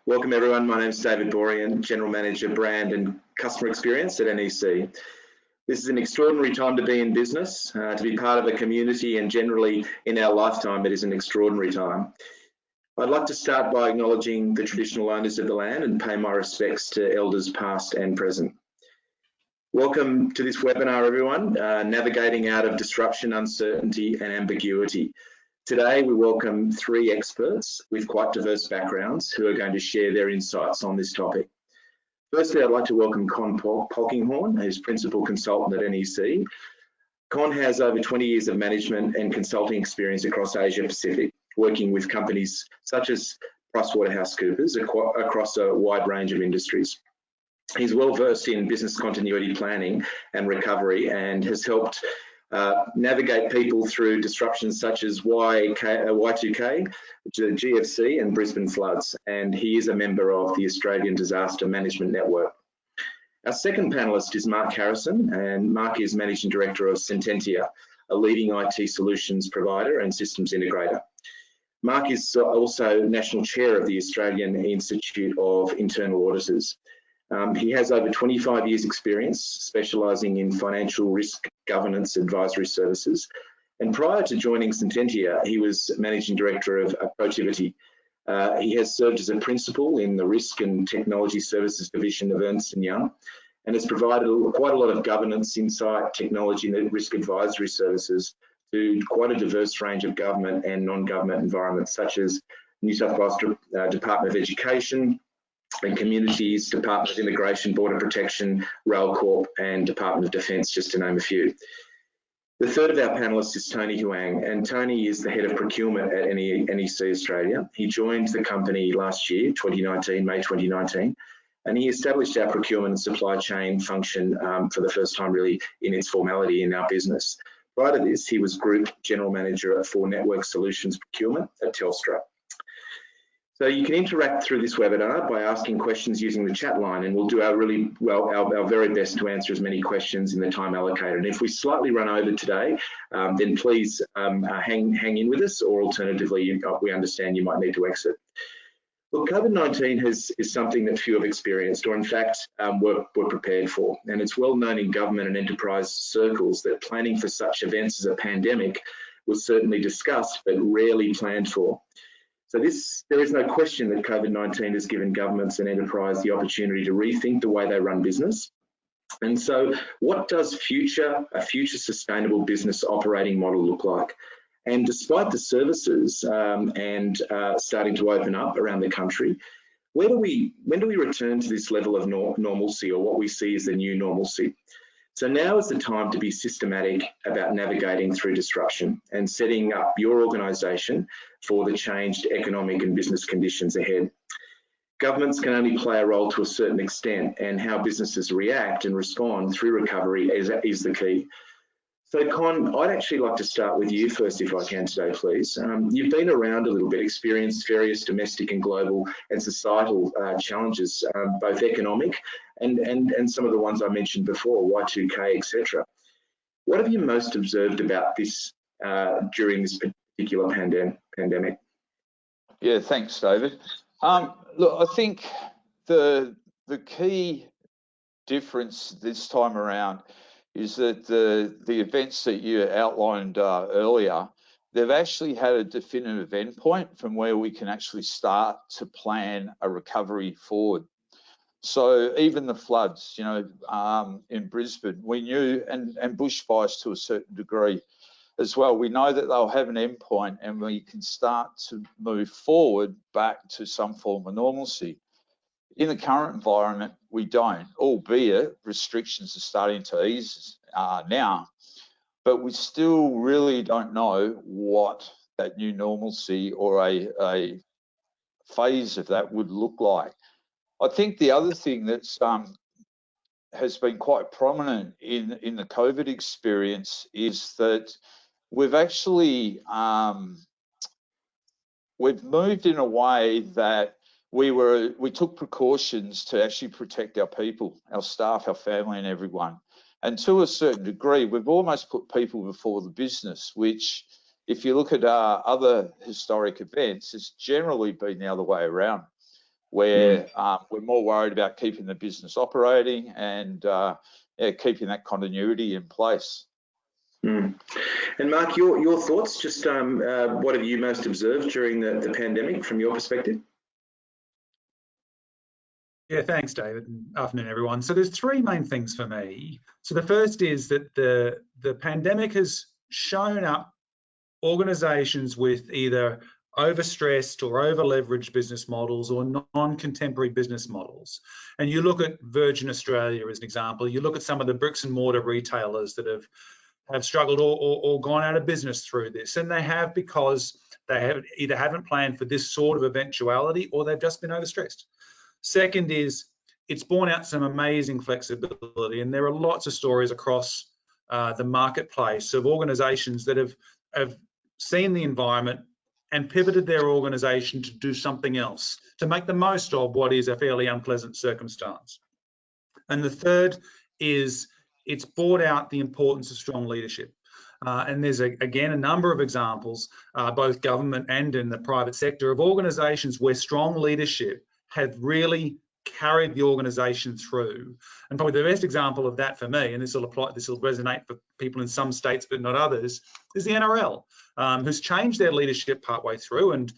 Welcome everyone, my name is David Borean, General Manager Brand and Customer Experience at NEC. This is an extraordinary time to be in business, to be part of a community, and generally in our lifetime it is an extraordinary time. I'd like to start by acknowledging the traditional owners of the land and pay my respects to elders past and present. Welcome to this webinar everyone, Navigating Out of Disruption, Uncertainty and Ambiguity. Today we welcome three experts with quite diverse backgrounds who are going to share their insights on this topic. Firstly, I'd like to welcome Con Polkinghorne, who's Principal Consultant at NEC. Con has over 20 years of management and consulting experience across Asia Pacific, working with companies such as PricewaterhouseCoopers across a wide range of industries. He's well versed in business continuity planning and recovery and has helped navigate people through disruptions such as Y2K, the GFC and Brisbane floods, and he is a member of the Australian Disaster Management Network. Our second panellist is Mark Harrison, and Mark is Managing Director of Sententia, a leading IT solutions provider and systems integrator. Mark is also National Chair of the Australian Institute of Internal Auditors. He has over 25 years experience specialising in financial risk governance advisory services, and prior to joining Sententia he was Managing Director of Protiviti. He has served as a principal in the Risk and Technology Services Division of Ernst & Young and has provided quite a lot of governance, insight, technology and risk advisory services to quite a diverse range of government and non-government environments such as New South Wales Department of Education and Communities, Department of Immigration, Border Protection, Railcorp and Department of Defence, just to name a few. The third of our panellists is Tony Huang, and Tony is the Head of Procurement at NEC Australia. He joined the company last year, May 2019, and he established our procurement and supply chain function for the first time really in its formality in our business. Prior to this, he was Group General Manager for Network Solutions Procurement at Telstra. So you can interact through this webinar by asking questions using the chat line, and we'll do our very best to answer as many questions in the time allocated. And if we slightly run over today, then please hang in with us, or alternatively, we understand you might need to exit. Look, COVID-19 is something that few have experienced, or in fact were prepared for, and it's well known in government and enterprise circles that planning for such events as a pandemic was certainly discussed but rarely planned for. So there is no question that COVID-19 has given governments and enterprise the opportunity to rethink the way they run business. And so what does a future sustainable business operating model look like? And despite the services starting to open up around the country, when do we return to this level of normalcy, or what we see as the new normalcy? So now is the time to be systematic about navigating through disruption and setting up your organisation for the changed economic and business conditions ahead. Governments can only play a role to a certain extent, and how businesses react and respond through recovery is the key. So Con, I'd actually like to start with you first if I can today, please. You've been around a little bit, experienced various domestic and global and societal challenges, both economic and some of the ones I mentioned before, Y2K, etc. What have you most observed about this during this particular pandemic? Yeah, thanks, David. Look, I think the key difference this time around is that the events that you outlined earlier, they've actually had a definitive endpoint from where we can actually start to plan a recovery forward. So even the floods, in Brisbane, we knew, and bushfires to a certain degree as well, we know that they'll have an endpoint and we can start to move forward back to some form of normalcy. In the current environment, we don't, albeit restrictions are starting to ease now, but we still really don't know what that new normalcy or a phase of that would look like. I think the other thing that's has been quite prominent in the COVID experience is that we've actually we've moved in a way that we took precautions to actually protect our people, our staff, our family and everyone. And to a certain degree, we've almost put people before the business, which if you look at other historic events, it's generally been the other way around. where we're more worried about keeping the business operating and keeping that continuity in place. And Mark, your thoughts, just what have you most observed during the pandemic from your perspective? Yeah, thanks, David. Afternoon, everyone. So there's three main things for me. So the first is that the pandemic has shown up organisations with either overstressed or over-leveraged business models or non-contemporary business models. And you look at Virgin Australia as an example. You look at some of the bricks and mortar retailers that have struggled or gone out of business through this, and they have because they have either haven't planned for this sort of eventuality or they've just been overstressed. Second is it's borne out some amazing flexibility, and there are lots of stories across the marketplace of organisations that have seen the environment and pivoted their organisation to do something else, to make the most of what is a fairly unpleasant circumstance. And the third is it's brought out the importance of strong leadership. And there's, again, a number of examples, both government and in the private sector, of organisations where strong leadership have really carried the organisation through. And probably the best example of that for me, and this will resonate for people in some states but not others, is the NRL, who's changed their leadership partway through. And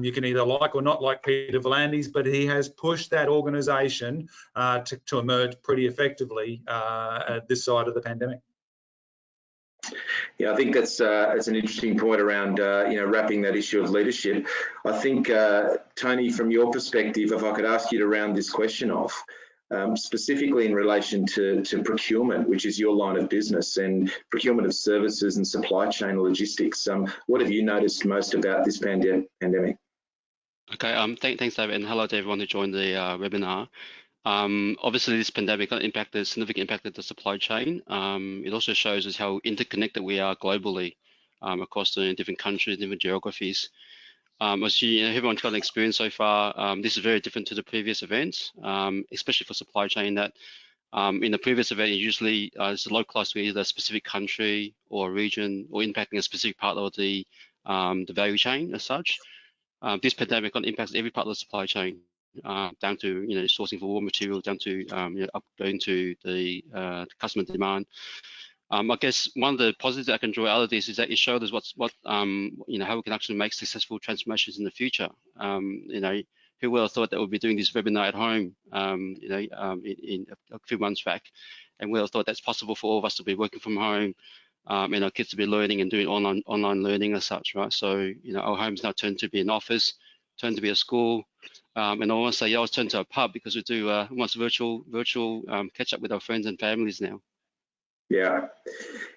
you can either like or not like Peter V'landys, but he has pushed that organisation to emerge pretty effectively at this side of the pandemic. Yeah, I think that's an interesting point around wrapping that issue of leadership. I think Tony, from your perspective, if I could ask you to round this question off, specifically in relation to procurement, which is your line of business, and procurement of services and supply chain logistics. What have you noticed most about this pandemic? Okay, thanks, David, and hello to everyone who joined the webinar. Obviously, this pandemic significantly impacted the supply chain. It also shows us how interconnected we are globally across the different countries, different geographies. As everyone's got an experience so far, this is very different to the previous events, especially for supply chain. That in the previous event, usually it's localized to either a specific country or region, or impacting a specific part of the value chain as such. This pandemic impacts every part of the supply chain. Down to sourcing for raw material, down to upgoing to the customer demand. I guess one of the positives I can draw out of this is that it showed us how we can actually make successful transformations in the future. Who would have thought that we'd be doing this webinar at home, in a few months back, and we would have thought that's possible for all of us to be working from home, and our kids to be learning and doing online learning as such, right? So our homes now turned to be an office, turned to be a school. And I want to say, yeah, I was turned to a pub because we do almost virtual catch up with our friends and families now. Yeah,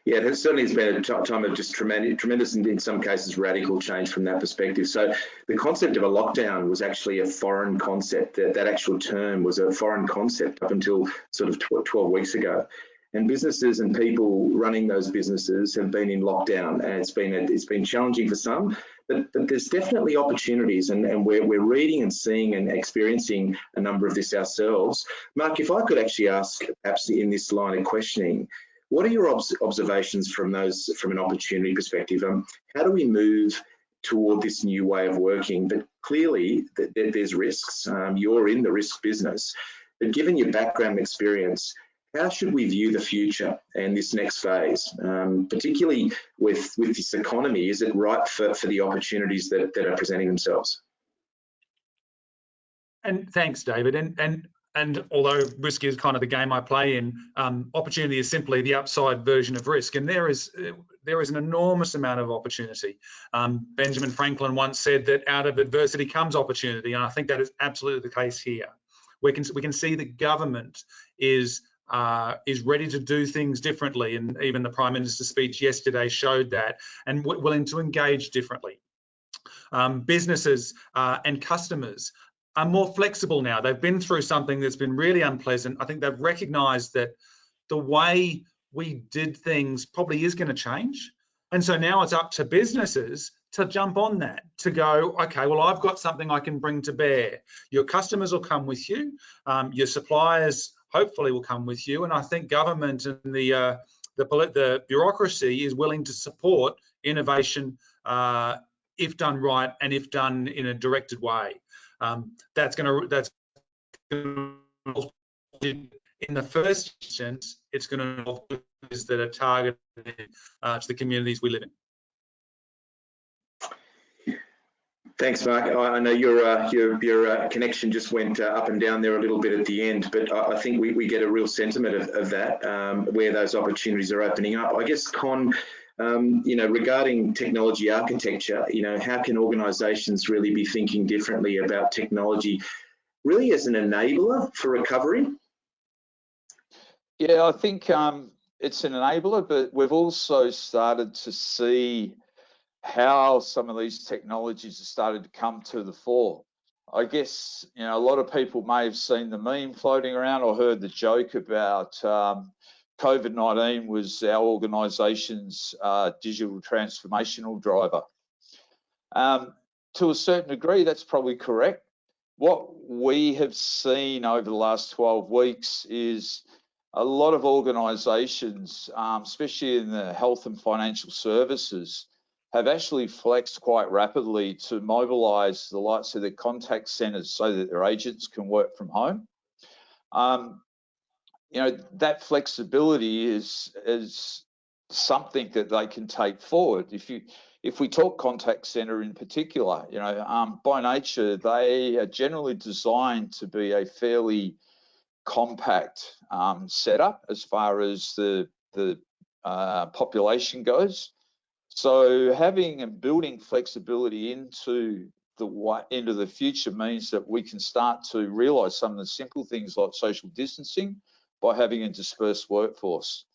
it certainly has been a time of just tremendous and in some cases radical change from that perspective. So the concept of a lockdown was actually a foreign concept. That actual term was a foreign concept up until sort of 12 weeks ago. And businesses and people running those businesses have been in lockdown, and it's been challenging for some, but there's definitely opportunities, and we're reading and seeing and experiencing a number of this ourselves. Mark, if I could actually ask, perhaps in this line of questioning, what are your observations from an opportunity perspective? How do we move toward this new way of working? But clearly, there's risks. You're in the risk business, but given your background and experience, how should we view the future and this next phase, particularly with this economy? Is it right for the opportunities that are presenting themselves? And thanks, David. And although risk is kind of the game I play in, opportunity is simply the upside version of risk. And there is an enormous amount of opportunity. Benjamin Franklin once said that out of adversity comes opportunity, and I think that is absolutely the case here. We can see that government is ready to do things differently, and even the Prime Minister's speech yesterday showed that, and willing to engage differently. Businesses and customers are more flexible now. They've been through something that's been really unpleasant. I think they've recognised that the way we did things probably is going to change, and so now it's up to businesses to jump on that, to go, okay, well, I've got something I can bring to bear. Your customers will come with you, your suppliers hopefully will come with you, and I think government and the bureaucracy is willing to support innovation if done right and if done in a directed way. That's going to in the first instance, it's going to involve policies that are targeted to the communities we live in. Thanks, Mark. I know your connection just went up and down there a little bit at the end, but I think we get a real sentiment of that, where those opportunities are opening up. I guess, Con, regarding technology architecture, how can organisations really be thinking differently about technology, really as an enabler for recovery? Yeah, I think it's an enabler, but we've also started to see how some of these technologies have started to come to the fore. I guess, a lot of people may have seen the meme floating around or heard the joke about COVID-19 was our organisation's digital transformational driver. To a certain degree, that's probably correct. What we have seen over the last 12 weeks is a lot of organisations, especially in the health and financial services, have actually flexed quite rapidly to mobilise the likes of their contact centres so that their agents can work from home. That flexibility is something that they can take forward. If we talk contact centre in particular, by nature, they are generally designed to be a fairly compact setup as far as the population goes. So having and building flexibility into the future means that we can start to realise some of the simple things like social distancing by having a dispersed workforce.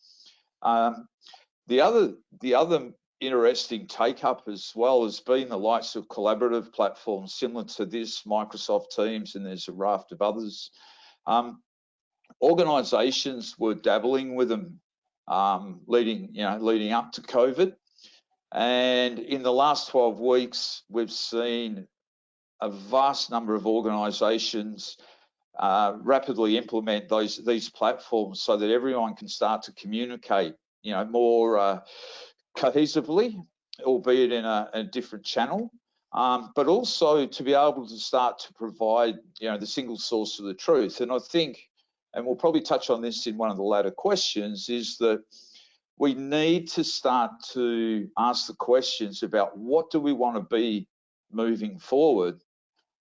The other interesting take-up as well has been the likes of collaborative platforms similar to this, Microsoft Teams, and there's a raft of others. Organisations were dabbling with them leading up to COVID. And in the last 12 weeks, we've seen a vast number of organisations rapidly implement these platforms so that everyone can start to communicate, more cohesively, albeit in a different channel, but also to be able to start to provide, the single source of the truth. And I think, and we'll probably touch on this in one of the latter questions, is that we need to start to ask the questions about what do we want to be moving forward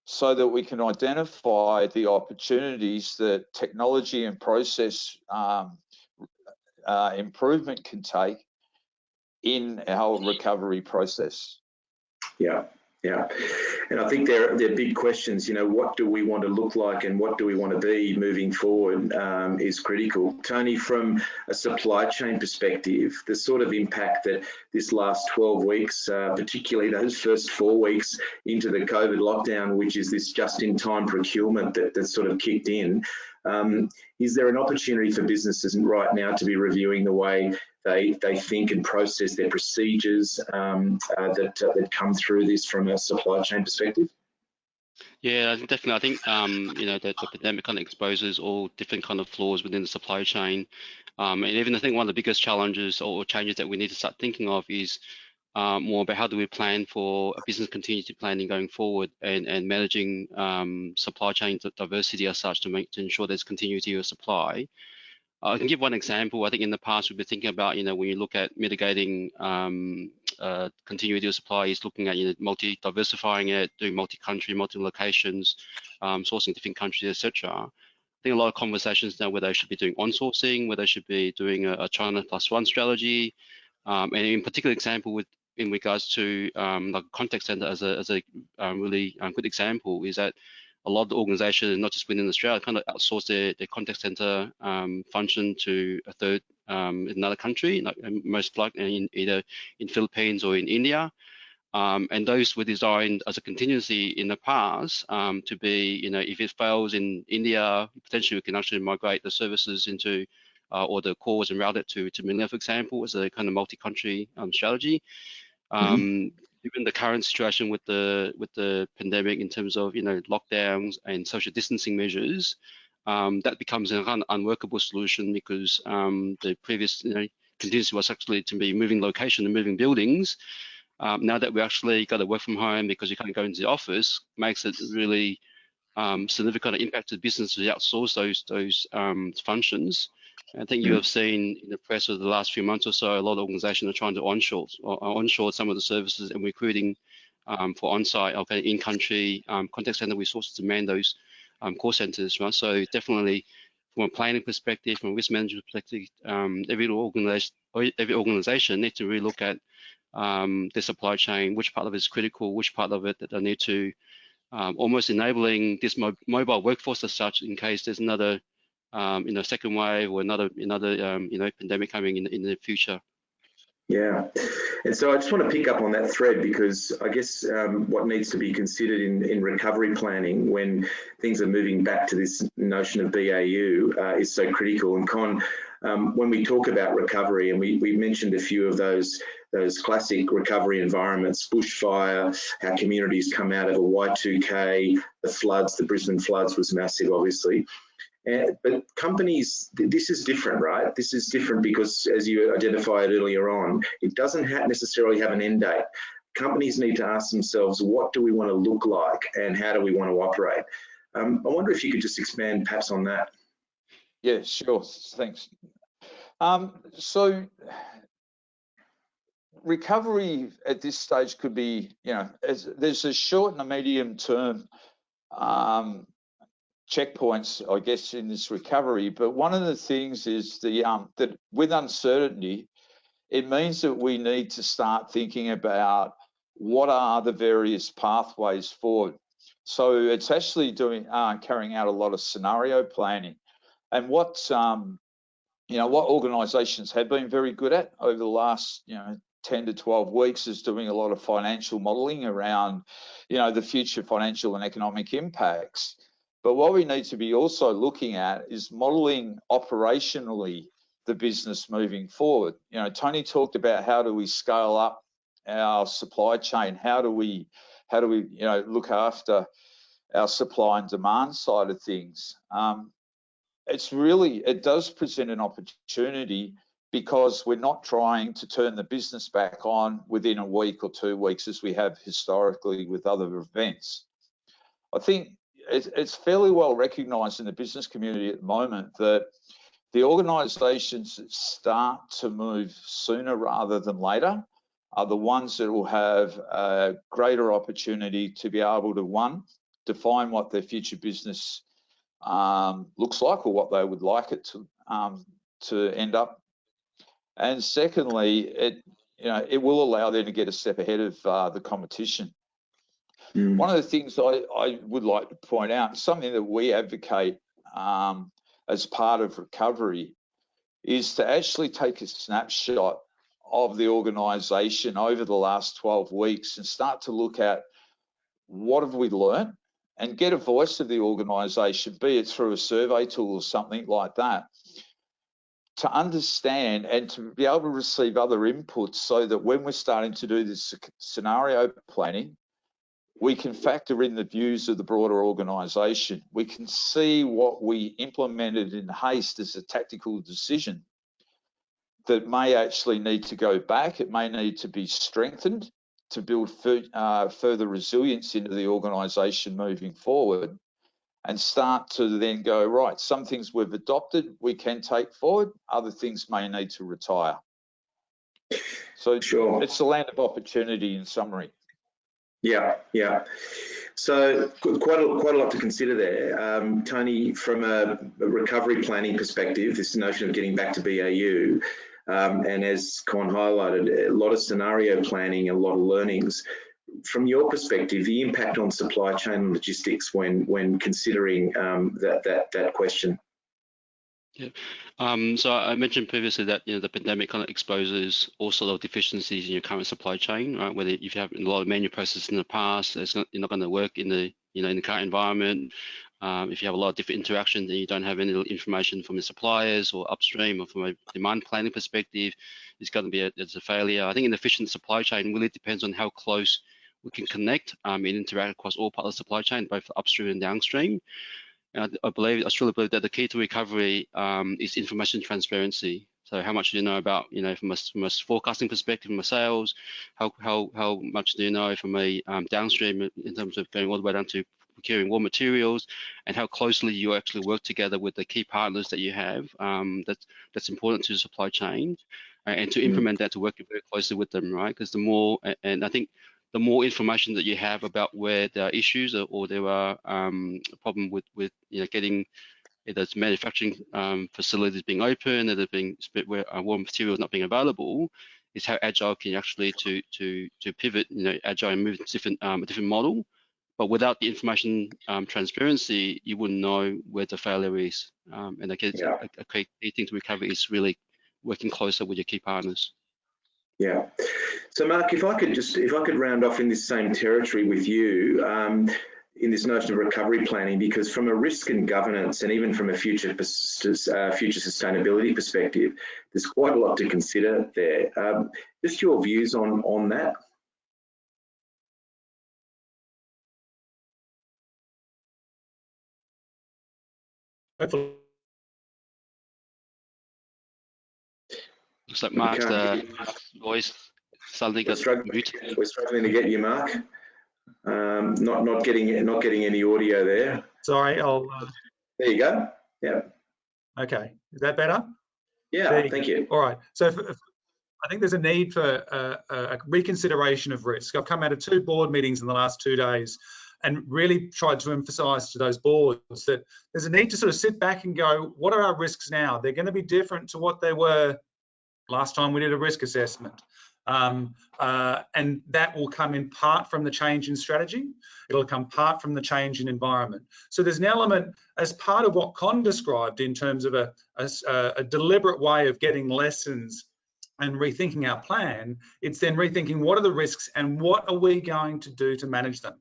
so that we can identify the opportunities that technology and process improvement can take in our recovery process. Yeah. And I think they're big questions. What do we want to look like and what do we want to be moving forward is critical. Tony, from a supply chain perspective, the sort of impact that this last 12 weeks, particularly those first 4 weeks into the COVID lockdown, which is this just-in-time procurement that sort of kicked in, is there an opportunity for businesses right now to be reviewing the way they think and process their procedures that come through this from a supply chain perspective? Yeah, definitely. I think the pandemic kind of exposes all different kind of flaws within the supply chain, and even I think one of the biggest challenges or changes that we need to start thinking of is more about how do we plan for a business continuity planning going forward and managing supply chain diversity as such to ensure there's continuity of supply. I can give one example. I think in the past we've been thinking about, when you look at mitigating continuity of supply, is looking at diversifying it, doing multi-country, multi-locations, sourcing different countries, etc. I think a lot of conversations now whether they should be doing on-sourcing, whether they should be doing a China +1 strategy, and in particular example in regards to like contact center as a really good example is that a lot of the organizations, not just within Australia, kind of outsource their contact center function to a third in another country, like most likely either in Philippines or in India. And those were designed as a contingency in the past to be, if it fails in India, potentially we can actually migrate the services into or the cores and route it to Manila, for example, as a kind of multi-country strategy. Given the current situation with the pandemic in terms of lockdowns and social distancing measures, that becomes an unworkable solution because the previous contingency was actually to be moving location and moving buildings. Now that we actually got to work from home because you can't go into the office, makes it really significant impact to the business to outsource those functions. I think you have seen in the press over the last few months or so, a lot of organisations are trying to onshore some of the services and recruiting for on-site, in-country contact centre resources to man those call centres, right? So definitely, from a planning perspective, from a risk management perspective, every organisation needs to really look at the supply chain, which part of it is critical, which part of it that they need to almost enabling this mobile workforce as such in case there's another second wave or another pandemic coming in the future. Yeah, and so I just want to pick up on that thread because I guess what needs to be considered in recovery planning when things are moving back to this notion of BAU is so critical. And Con, when we talk about recovery, and we mentioned a few of those classic recovery environments, bushfire, how communities come out of a Y2K, the floods, the Brisbane floods was massive, obviously. But companies, this is different, right? This is different because, as you identified earlier on, it doesn't necessarily have an end date. Companies need to ask themselves, what do we want to look like and how do we want to operate? I wonder if you could just expand perhaps on that. Yeah, sure. Thanks. So recovery at this stage could be, there's a short and a medium term checkpoints, I guess, in this recovery. But one of the things is that with uncertainty, it means that we need to start thinking about what are the various pathways forward. So it's actually carrying out a lot of scenario planning, and what organisations have been very good at over the last 10 to 12 weeks is doing a lot of financial modelling around the future financial and economic impacts. But what we need to be also looking at is modelling operationally the business moving forward. Tony talked about how do we scale up our supply chain? How do we look after our supply and demand side of things? It does present an opportunity because we're not trying to turn the business back on within a week or 2 weeks as we have historically with other events. I think it's fairly well recognised in the business community at the moment that the organisations that start to move sooner rather than later are the ones that will have a greater opportunity to be able to, one, define what their future business looks like or what they would like it to end up, and secondly, it will allow them to get a step ahead of the competition. One of the things I would like to point out, something that we advocate as part of recovery, is to actually take a snapshot of the organisation over the last 12 weeks and start to look at what have we learned and get a voice of the organisation, be it through a survey tool or something like that, to understand and to be able to receive other inputs so that when we're starting to do this scenario planning, we can factor in the views of the broader organisation. We can see what we implemented in haste as a tactical decision that may actually need to go back. It may need to be strengthened to build further resilience into the organisation moving forward, and start to then go, right, some things we've adopted we can take forward, other things may need to retire. So sure, it's a land of opportunity in summary. Yeah. So quite a lot to consider there. Tony, from a recovery planning perspective, this notion of getting back to BAU, and as Con highlighted, a lot of scenario planning, a lot of learnings. From your perspective, the impact on supply chain logistics when considering that question. Yeah. So I mentioned previously that the pandemic kind of exposes all sort of deficiencies in your current supply chain, right? Whether if you have a lot of manual processes in the past, you're not going to work in the in the current environment. If you have a lot of different interactions and you don't have any information from the suppliers or upstream or from a demand planning perspective, it's going to be a failure. I think an efficient supply chain really depends on how close we can connect and interact across all parts of the supply chain, both upstream and downstream. And I truly believe that the key to recovery is information transparency. So how much do you know about, from a forecasting perspective, from a sales, how much do you know from a downstream in terms of going all the way down to procuring raw materials, and how closely you actually work together with the key partners that you have. That's important to the supply chain, and to implement that, to work very closely with them, right? Because the more, and I think the more information that you have about where there are issues or there are a problem with getting either it's manufacturing facilities being open, or being where raw material is not being available, is how agile can you actually to pivot, agile and move to a different model. But without the information transparency, you wouldn't know where the failure is. And I guess a key thing to recover is really working closer with your key partners. Yeah. So Mark, if I could round off in this same territory with you, in this notion of recovery planning, because from a risk and governance and even from a future sustainability perspective, there's quite a lot to consider there. Just your views on that. Looks like Mark's voice suddenly got muted. We're struggling to get you, Mark. Not getting any audio there. Sorry, There you go. Yeah. Okay, is that better? Yeah, thank you. All right. So I think there's a need for a reconsideration of risk. I've come out of 2 board meetings in the last 2 days and really tried to emphasise to those boards that there's a need to sort of sit back and go, what are our risks now? They're going to be different to what they were last time we did a risk assessment. And that will come in part from the change in strategy. It'll come part from the change in environment. So there's an element as part of what Con described in terms of a deliberate way of getting lessons and rethinking our plan. It's then rethinking what are the risks and what are we going to do to manage them,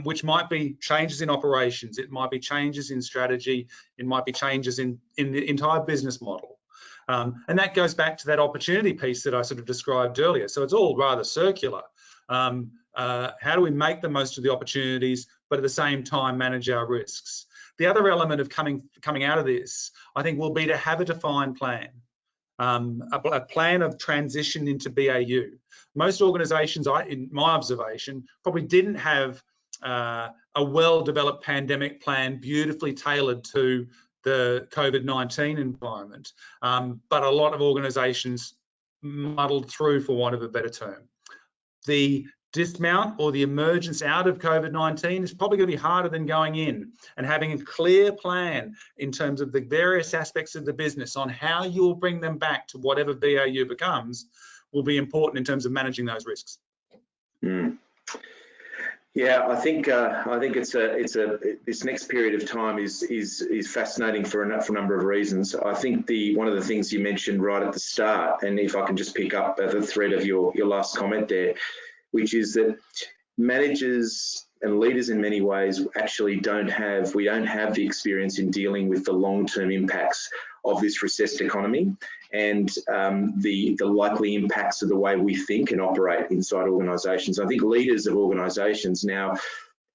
which might be changes in operations, it might be changes in strategy, it might be changes in the entire business model. And that goes back to that opportunity piece that I sort of described earlier. So it's all rather circular. How do we make the most of the opportunities, but at the same time manage our risks? The other element of coming out of this, I think, will be to have a defined plan, a plan of transition into BAU. Most organisations, in my observation, probably didn't have a well-developed pandemic plan beautifully tailored to the COVID-19 environment, but a lot of organisations muddled through, for want of a better term. The dismount or the emergence out of COVID-19 is probably going to be harder than going in, and having a clear plan in terms of the various aspects of the business on how you'll bring them back to whatever BAU becomes will be important in terms of managing those risks. Yeah, I think this next period of time is fascinating for a number of reasons. I think one of the things you mentioned right at the start, and if I can just pick up the thread of your last comment there, which is that managers and leaders in many ways actually don't have the experience in dealing with the long-term impacts of this recessed economy and the likely impacts of the way we think and operate inside organisations. I think leaders of organisations now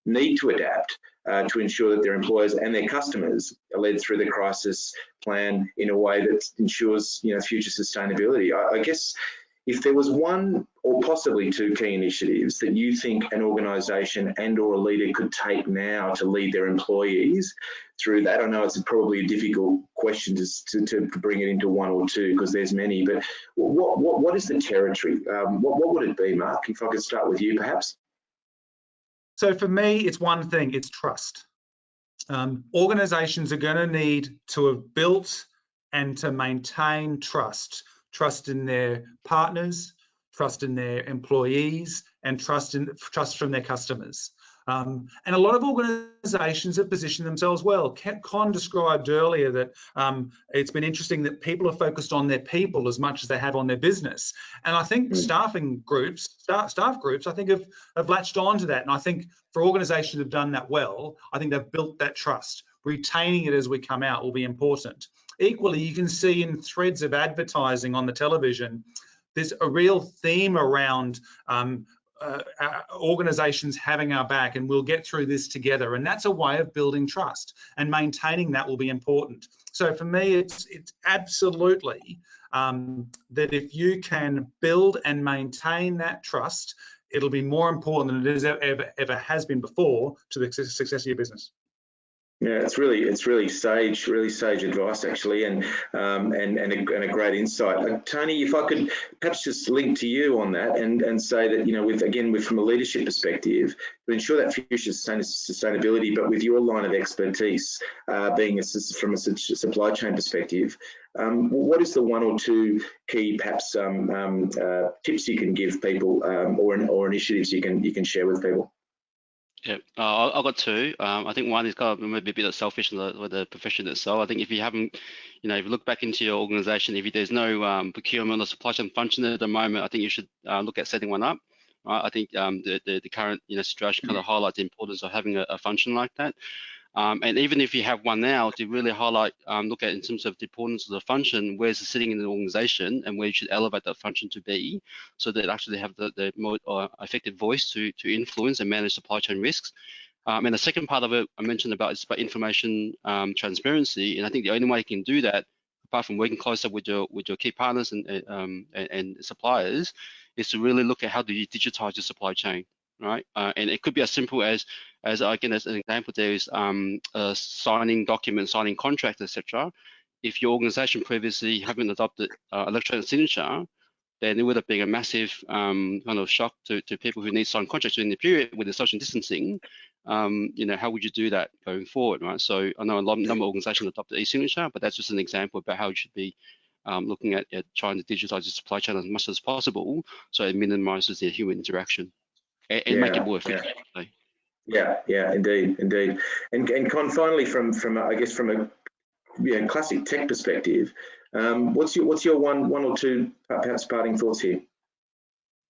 need to adapt to ensure that their employers and their customers are led through the crisis plan in a way that ensures future sustainability. I guess if there was one or possibly 2 key initiatives that you think an organisation and or a leader could take now to lead their employees through that, I know it's probably a difficult question to bring it into 1 or 2 because there's many, but what is the territory? What would it be, Mark? If I could start with you, perhaps. So for me, it's one thing, it's trust. Organisations are going to need to have built and to maintain trust in their partners, trust in their employees, and trust from their customers. And a lot of organisations have positioned themselves well. Con described earlier that it's been interesting that people are focused on their people as much as they have on their business. And I think staff groups, I think have latched on to that. And I think for organisations that have done that well, I think they've built that trust. Retaining it as we come out will be important. Equally, you can see in threads of advertising on the television, there's a real theme around organisations having our back, and we'll get through this together. And that's a way of building trust, and maintaining that will be important. So for me, it's absolutely that if you can build and maintain that trust, it'll be more important than it is ever has been before to the success of your business. Yeah, it's really sage advice actually, and a great insight. Tony, if I could perhaps just link to you on that and say that, you know, from a leadership perspective, to ensure that future sustainability, but with your line of expertise being from a supply chain perspective, what is the one or two key perhaps tips you can give people, or initiatives you can share with people? Yeah, I've got two. I think one is kind of maybe a bit selfish with the profession itself. I think if you haven't, you know, if you look back into your organization, if there's no procurement or supply chain function at the moment, I think you should look at setting one up. Right? I think the current, you know, situation kind of highlights the importance of having a function like that. And even if you have one now, to really highlight, look at in terms of the importance of the function, where's it sitting in the organization and where you should elevate that function to be, so that actually have the more effective voice to influence and manage supply chain risks. And the second part of it I mentioned about is about information transparency, and I think the only way you can do that, apart from working closer with your key partners and suppliers, is to really look at how do you digitize your supply chain. Right, and it could be as simple as again, as an example, there is signing documents, signing contracts, etc. If your organization previously haven't adopted electronic signature, then it would have been a massive kind of shock to people who need signed contracts during the period with the social distancing. You know, how would you do that going forward, right? So I know a number of organizations adopted e-signature, but that's just an example about how you should be looking at trying to digitize the supply chain as much as possible, so it minimizes the human interaction. And make it more efficient. Yeah, indeed. And Con, finally, from I guess from a classic tech perspective, what's your one or two perhaps parting thoughts here?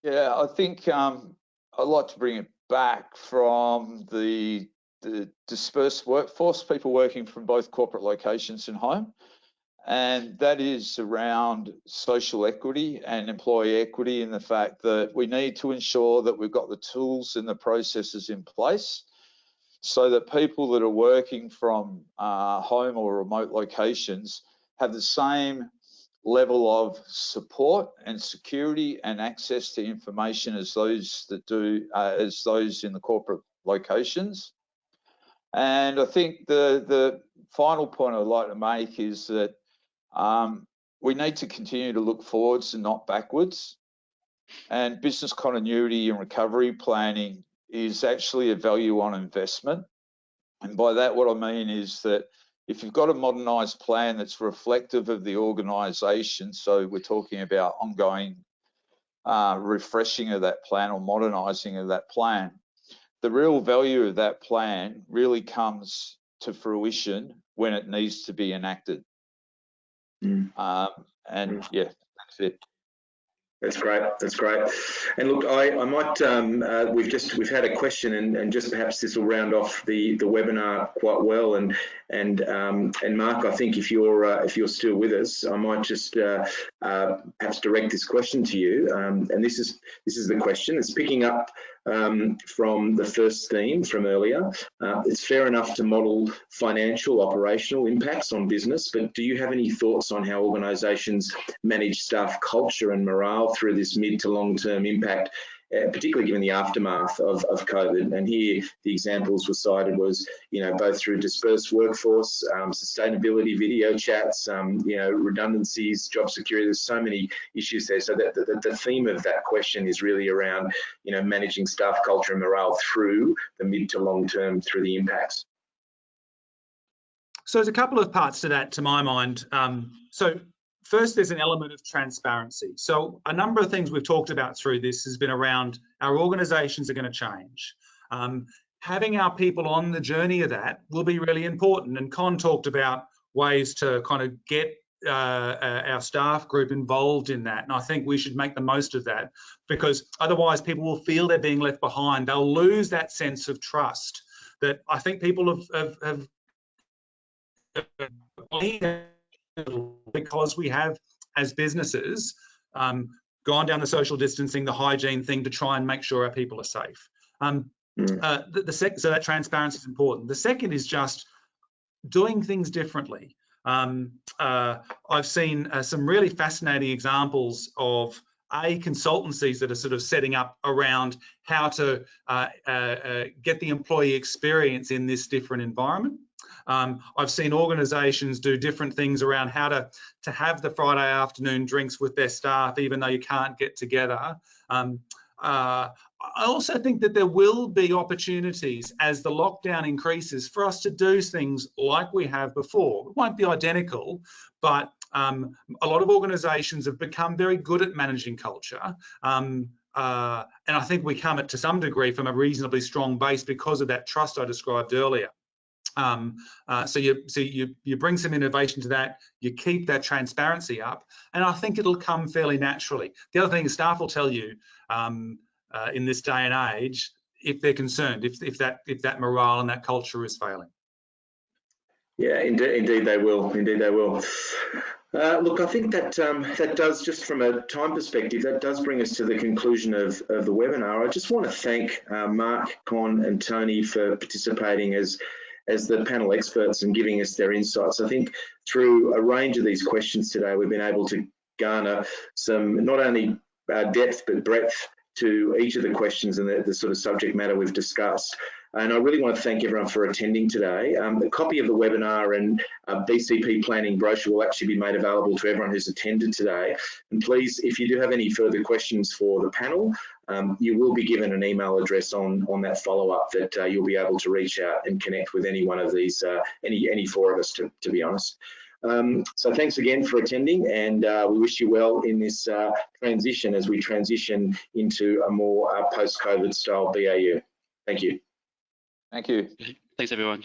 Yeah, I think I'd like to bring it back from the dispersed workforce, people working from both corporate locations and home. And that is around social equity and employee equity, in the fact that we need to ensure that we've got the tools and the processes in place so that people that are working from home or remote locations have the same level of support and security and access to information as those that do, as those in the corporate locations. And I think the final point I'd like to make is that we need to continue to look forwards and not backwards. And business continuity and recovery planning is actually a value on investment. And by that, what I mean is that if you've got a modernised plan that's reflective of the organisation, so we're talking about ongoing refreshing of that plan or modernising of that plan, the real value of that plan really comes to fruition when it needs to be enacted. And yeah, that's it. That's great. And look, I might we've had a question, and just perhaps this will round off the webinar quite well. And Mark, I think if you're still with us, I might just perhaps direct this question to you. And this is the question. It's picking up from the first theme from earlier. It's fair enough to model financial, operational impacts on business, but do you have any thoughts on how organisations manage staff culture and morale through this mid to long-term impact, particularly given the aftermath of COVID? And here the examples were cited was, you know, both through dispersed workforce, sustainability, video chats, you know, redundancies, job security. There's so many issues there. So that the theme of that question is really around, you know, managing staff culture and morale through the mid to long term through the impacts. So there's a couple of parts to that, to my mind. So first, there's an element of transparency. So a number of things we've talked about through this has been around our organisations are going to change. Having our people on the journey of that will be really important. And Con talked about ways to kind of get our staff group involved in that. And I think we should make the most of that, because otherwise people will feel they're being left behind. They'll lose that sense of trust that I think people have because we have, as businesses, gone down the social distancing, the hygiene thing to try and make sure our people are safe. So that transparency is important. The second is just doing things differently. I've seen some really fascinating examples of consultancies that are sort of setting up around how to get the employee experience in this different environment. I've seen organisations do different things around how to have the Friday afternoon drinks with their staff, even though you can't get together. I also think that there will be opportunities as the lockdown increases for us to do things like we have before. It won't be identical, but a lot of organisations have become very good at managing culture. And I think we come at, to some degree, from a reasonably strong base because of that trust I described earlier. So you bring some innovation to that, you keep that transparency up, and I think it'll come fairly naturally. The other thing is staff will tell you in this day and age if they're concerned, if that morale and that culture is failing. Yeah, indeed they will. Indeed they will. Look, I think that that does, just from a time perspective, that does bring us to the conclusion of the webinar. I just want to thank Mark, Con, and Tony for participating as the panel experts and giving us their insights. I think through a range of these questions today, we've been able to garner some not only depth but breadth to each of the questions and the sort of subject matter we've discussed. And I really want to thank everyone for attending today. A copy of the webinar and BCP planning brochure will actually be made available to everyone who's attended today. And please, if you do have any further questions for the panel, you will be given an email address on that follow-up that you'll be able to reach out and connect with any one of these, any four of us, to be honest. So thanks again for attending, and we wish you well in this transition as we transition into a more post-COVID style BAU. Thank you. Thank you. Thanks, everyone.